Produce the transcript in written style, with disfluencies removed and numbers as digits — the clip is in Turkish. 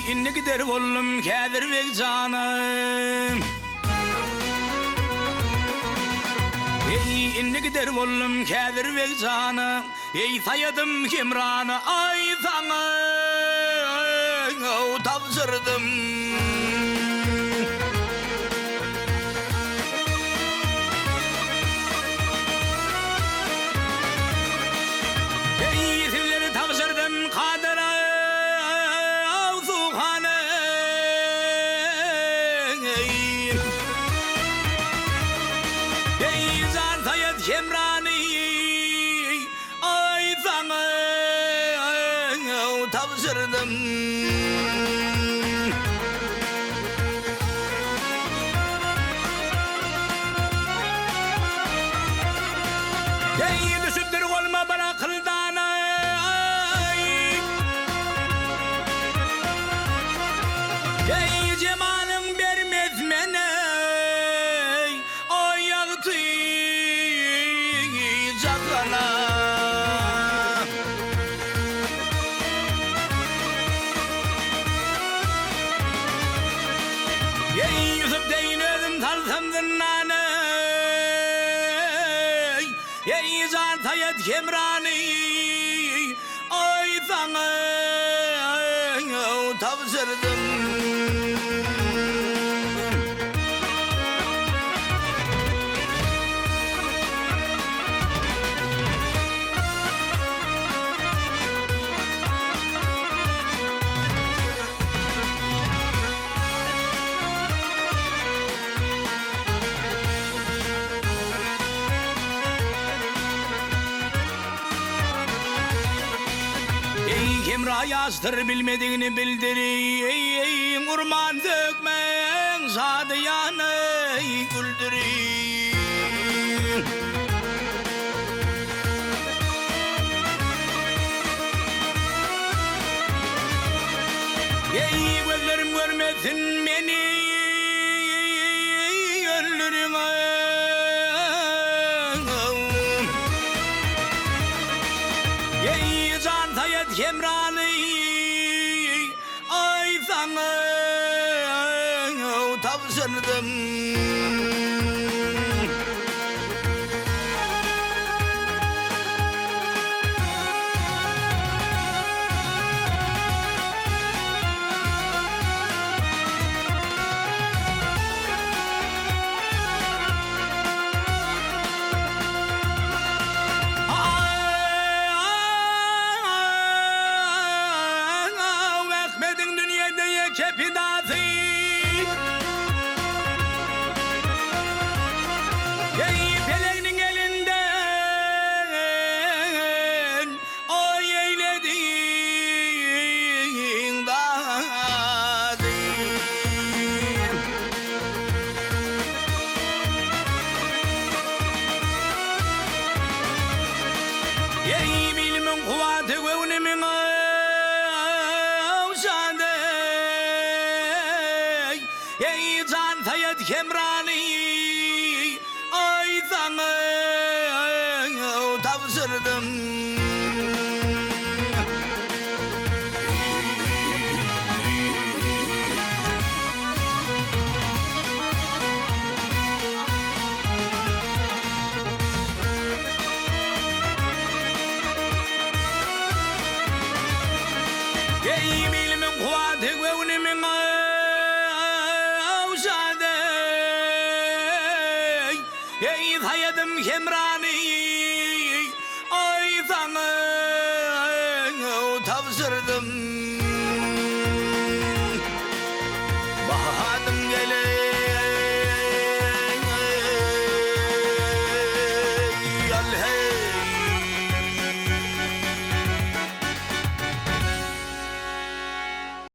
ne gider oğlum kadir ve canım. Ne gider oğlum kadir ve canım. Sayadım kimranı ay sana tavsırdım. Sizleri tavsırdım kadere Suhanı. Zar sayet kemrani ay sana tavsırdım. Düşüptür olma bana kıldana cemalın vermez mene o yaktı cakana. Yusuf deyin özüm talsam zınnane zar sayet kemrani ay sana tavsırdım. Kimra yazdır bilmediğini bildirin. Kurman dökmen sadıyanı güldürün. Gözlerim görmesin beni öldürün. Can sayet kemrani ay sana tavsırdım. Kepidası peleğinin elinden o eyledin dağdı. Bilimin kuvveti gönlümün avşadı. Can sayet kemrani ay sana tavsırdım. Bilimin kuvveti gönlümün avşadı. Sayadım kemrani ay sana